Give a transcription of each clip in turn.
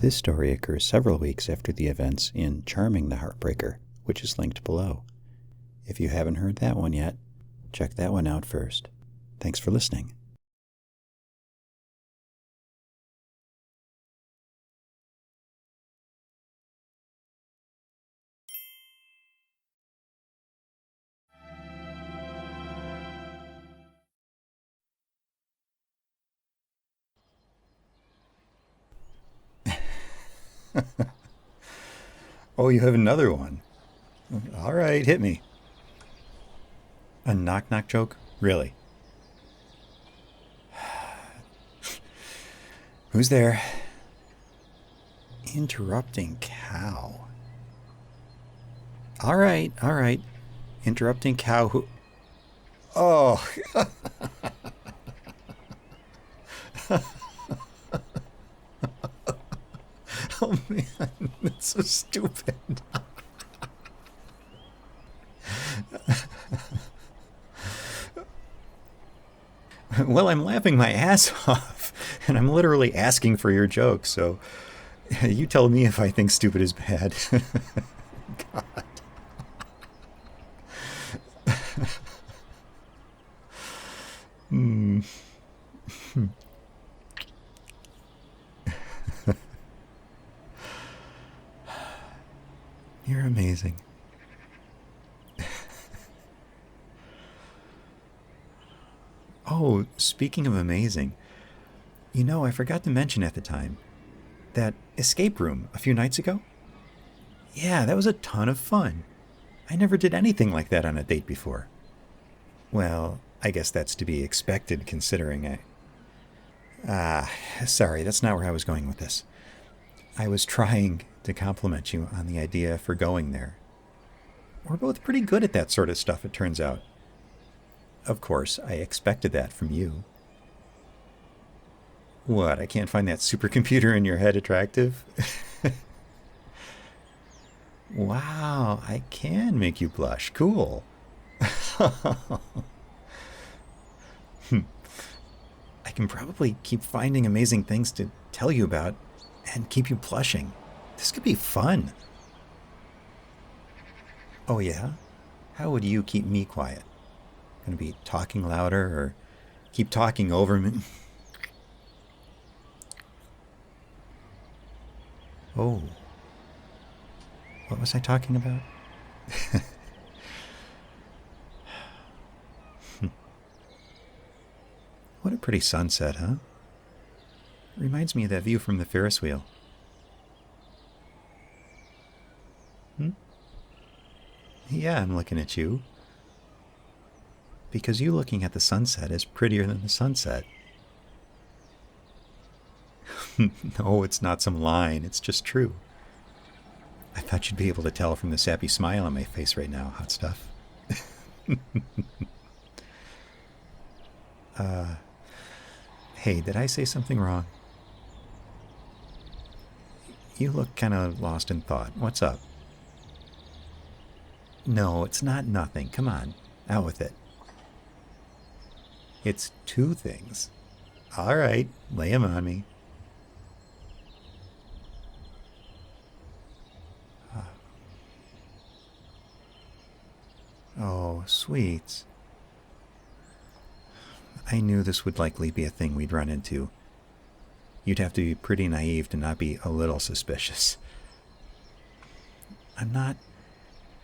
This story occurs several weeks after the events in Charming the Heartbreaker, which is linked below. If you haven't heard that one yet, check that one out first. Thanks for listening. Oh, you have another one. All right, hit me. A knock-knock joke? Really? Who's there? Interrupting cow. All right. Interrupting cow who... Oh. Oh, man, that's so stupid. Well, I'm laughing my ass off, and I'm literally asking for your joke, so you tell me if I think stupid is bad. God. You're amazing. Oh, speaking of amazing, you know, I forgot to mention at the time that escape room a few nights ago? Yeah, that was a ton of fun. I never did anything like that on a date before. Well, I guess that's to be expected considering sorry, that's not where I was going with this. I was trying to compliment you on the idea for going there. We're both pretty good at that sort of stuff, it turns out. Of course, I expected that from you. What, I can't find that supercomputer in your head attractive? Wow, I can make you blush. Cool. I can probably keep finding amazing things to tell you about and keep you blushing. This could be fun. Oh yeah? How would you keep me quiet? Gonna be talking louder or keep talking over me? Oh. What was I talking about? What a pretty sunset, huh? Reminds me of that view from the Ferris wheel. Yeah, I'm looking at you. Because you looking at the sunset is prettier than the sunset. No, it's not some line. It's just true. I thought you'd be able to tell from the sappy smile on my face right now, hot stuff. Hey, did I say something wrong? You look kind of lost in thought. What's up? No, it's not nothing. Come on, out with it. It's two things. All right, lay 'em on me. Oh, sweets. I knew this would likely be a thing we'd run into. You'd have to be pretty naive to not be a little suspicious. I'm not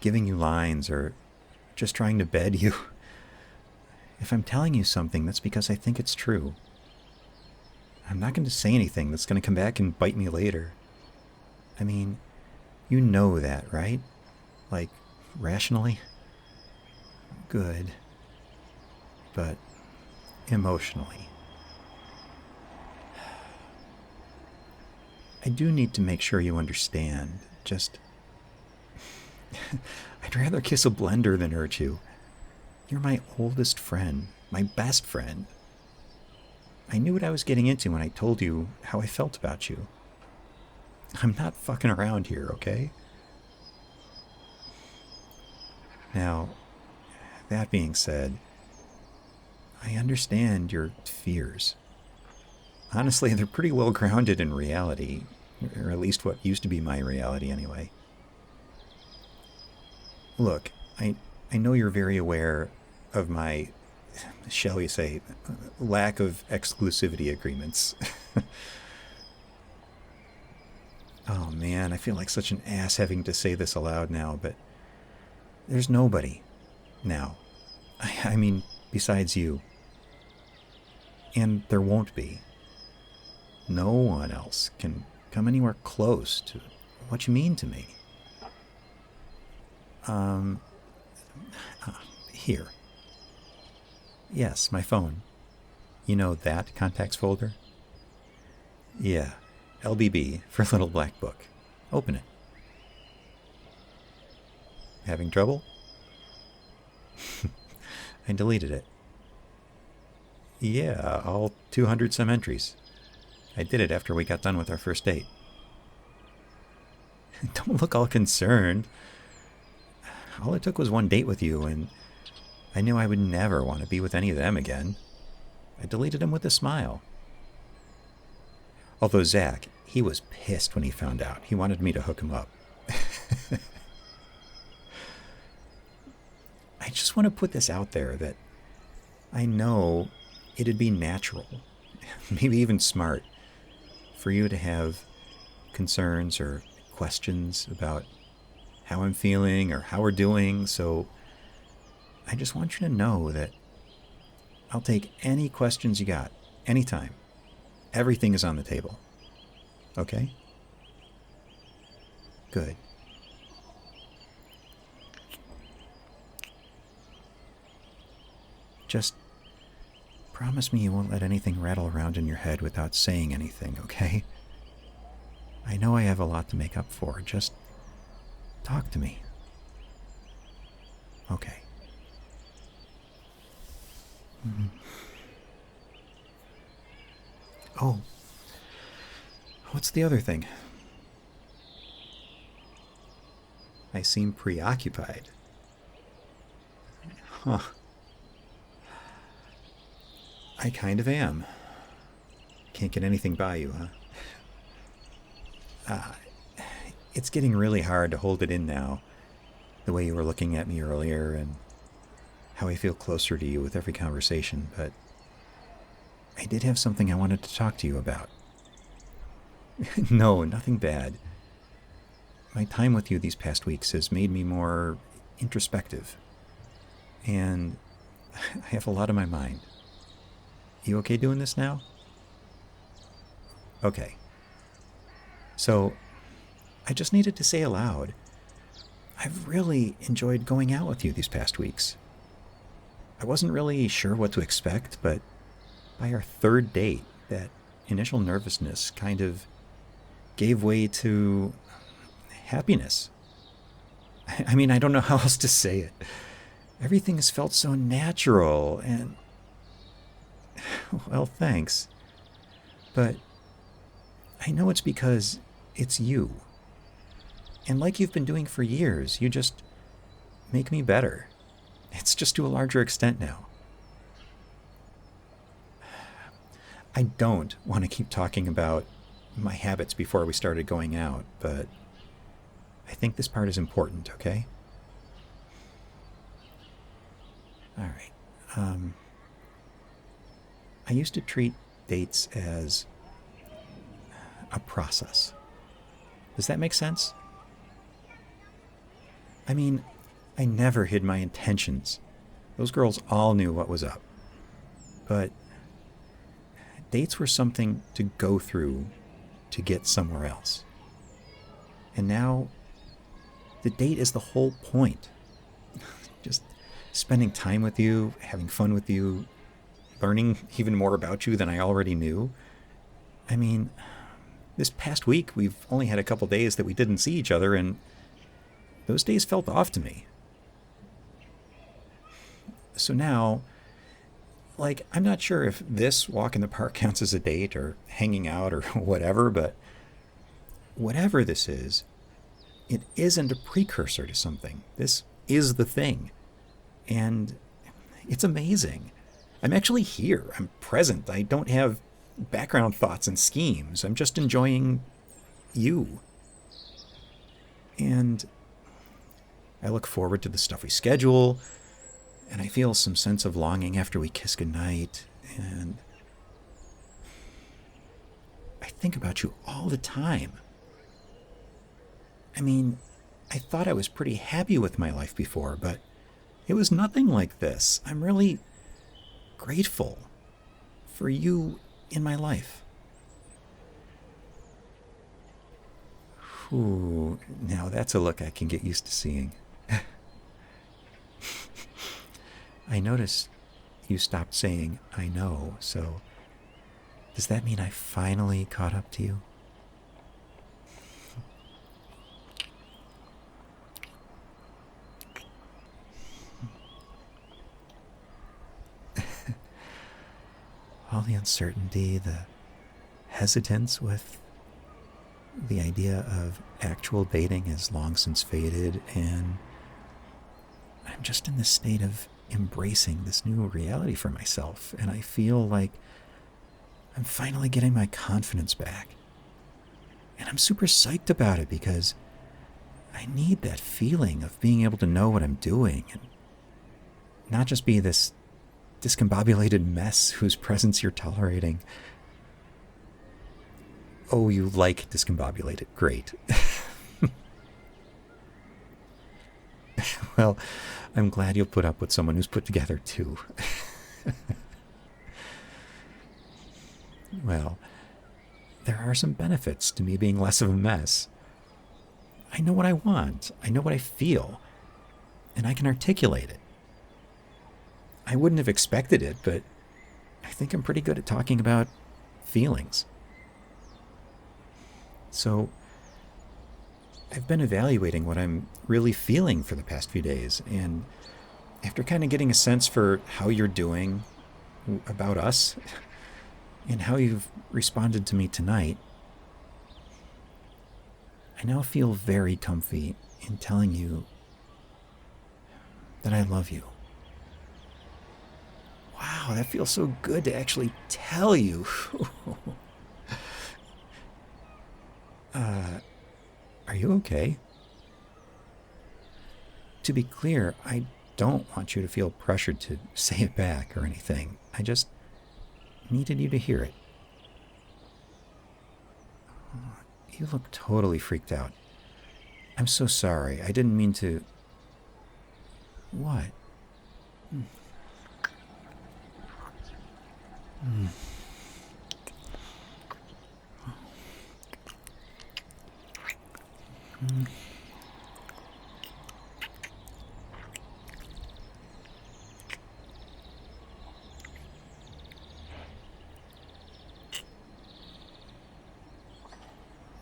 giving you lines or just trying to bed you. If I'm telling you something, that's because I think it's true. I'm not going to say anything that's going to come back and bite me later. I mean, you know that, right? Like, rationally? Good. But emotionally. I do need to make sure you understand. Just... I'd rather kiss a blender than hurt you. You're my oldest friend, my best friend. I knew what I was getting into when I told you how I felt about you. I'm not fucking around here, okay? Now, that being said, I understand your fears. Honestly, they're pretty well grounded in reality. Or at least what used to be my reality anyway. Look, I know you're very aware of my, shall we say, lack of exclusivity agreements. Oh man, I feel like such an ass having to say this aloud now, but there's nobody now. I mean, besides you. And there won't be. No one else can come anywhere close to what you mean to me. Here. Yes, my phone. You know that contacts folder? Yeah, LBB for Little Black Book. Open it. Having trouble? I deleted it. Yeah, all 200 some entries. I did it after we got done with our first date. Don't look all concerned. All it took was one date with you, and I knew I would never want to be with any of them again. I deleted them with a smile. Although Zach, he was pissed when he found out. He wanted me to hook him up. I just want to put this out there that I know it'd be natural, maybe even smart, for you to have concerns or questions about how I'm feeling or how we're doing, so I just want you to know that I'll take any questions you got, anytime. Everything is on the table. Okay? Good. Just promise me you won't let anything rattle around in your head without saying anything, okay? I know I have a lot to make up for. Just talk to me. Okay. Mm-hmm. Oh. What's the other thing? I seem preoccupied. Huh. I kind of am. Can't get anything by you, huh? It's getting really hard to hold it in now, the way you were looking at me earlier and how I feel closer to you with every conversation, but I did have something I wanted to talk to you about. No, nothing bad. My time with you these past weeks has made me more introspective, and I have a lot on my mind. You okay doing this now? Okay. So, I just needed to say aloud, I've really enjoyed going out with you these past weeks. I wasn't really sure what to expect, but by our third date, that initial nervousness kind of gave way to happiness. I mean, I don't know how else to say it. Everything has felt so natural and... Well, thanks. But I know it's because it's you. And like you've been doing for years, you just make me better. It's just to a larger extent now. I don't want to keep talking about my habits before we started going out, but I think this part is important, okay? All right. I used to treat dates as a process. Does that make sense? I mean, I never hid my intentions. Those girls all knew what was up. But dates were something to go through to get somewhere else. And now, the date is the whole point. Just spending time with you, having fun with you, learning even more about you than I already knew. I mean, this past week, we've only had a couple days that we didn't see each other, and those days felt off to me. So now, like, I'm not sure if this walk in the park counts as a date or hanging out or whatever, but whatever this is, it isn't a precursor to something. This is the thing. And it's amazing. I'm actually here. I'm present. I don't have background thoughts and schemes. I'm just enjoying you. And I look forward to the stuff we schedule, and I feel some sense of longing after we kiss goodnight, and I think about you all the time. I mean, I thought I was pretty happy with my life before, but it was nothing like this. I'm really grateful for you in my life. Ooh, now that's a look I can get used to seeing. I noticed you stopped saying, I know, so does that mean I finally caught up to you? All the uncertainty, the hesitance with the idea of actual dating has long since faded, and I'm just in this state of embracing this new reality for myself, and I feel like I'm finally getting my confidence back. And I'm super psyched about it because I need that feeling of being able to know what I'm doing and not just be this discombobulated mess whose presence you're tolerating. Oh, you like discombobulated. Great. Well, I'm glad you'll put up with someone who's put together too. Well, there are some benefits to me being less of a mess. I know what I want. I know what I feel. And I can articulate it. I wouldn't have expected it, but I think I'm pretty good at talking about feelings. So, I've been evaluating what I'm really feeling for the past few days, and after kind of getting a sense for how you're doing, about us, and how you've responded to me tonight, I now feel very comfy in telling you that I love you. Wow, that feels so good to actually tell you. Are you okay? To be clear, I don't want you to feel pressured to say it back or anything. I just needed you to hear it. You look totally freaked out. I'm so sorry. I didn't mean to... What?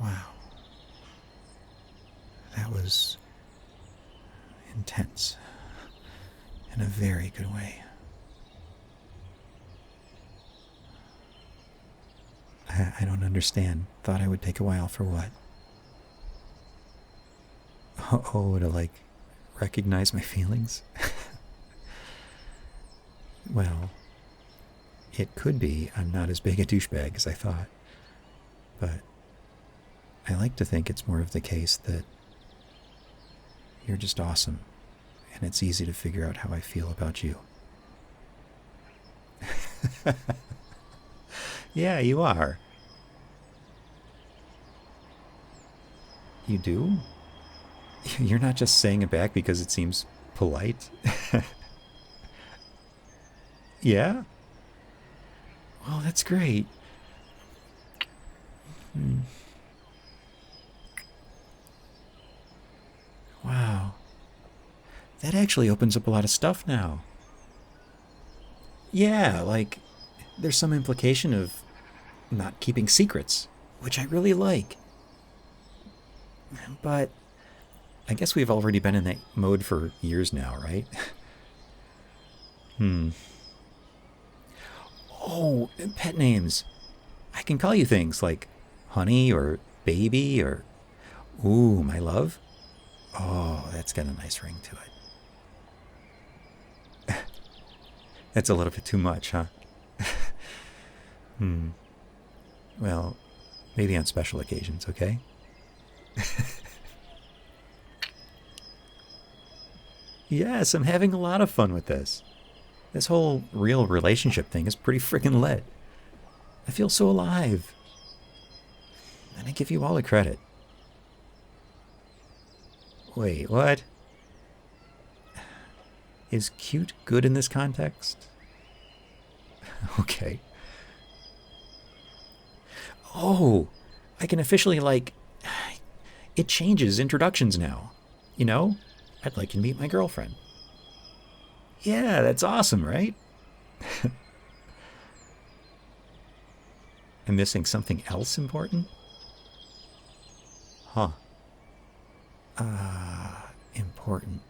Wow. That was intense in a very good way. I don't understand. Thought I would take a while for what? Oh, to like recognize my feelings? Well, it could be I'm not as big a douchebag as I thought. But I like to think it's more of the case that you're just awesome, and it's easy to figure out how I feel about you. Yeah, you are. You do? You're not just saying it back because it seems polite? Yeah? Well, that's great. Wow. That actually opens up a lot of stuff now. Yeah, like, there's some implication of not keeping secrets, which I really like. But I guess we've already been in that mode for years now, right? Oh, pet names. I can call you things like honey or baby or, ooh, my love. Oh, that's got a nice ring to it. That's a little bit too much, huh? Well, maybe on special occasions, okay? Yes, I'm having a lot of fun with this. This whole real relationship thing is pretty freaking lit. I feel so alive. And I give you all the credit. Wait, what? Is cute good in this context? Okay. Oh, I can officially, it changes introductions now. You know? I'd like you to meet my girlfriend. Yeah, that's awesome, right? I'm missing something else important? Huh. Important.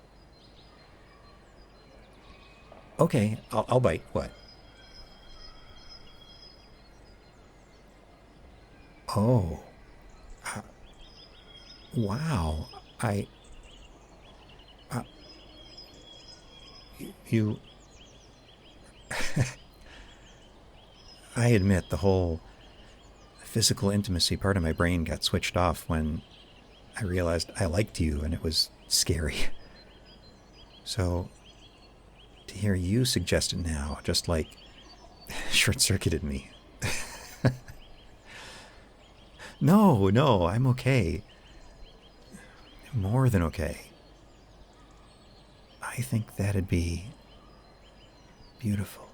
Okay, I'll bite. What? Oh. Uh, wow. Uh, you. I admit the whole physical intimacy part of my brain got switched off when I realized I liked you and it was scary. So, to hear you suggest it now, just short circuited me. No, no, I'm okay. More than okay. I think that'd be beautiful.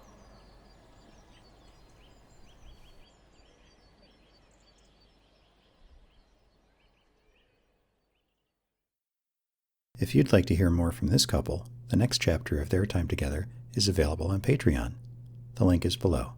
If you'd like to hear more from this couple, the next chapter of their time together is available on Patreon. The link is below.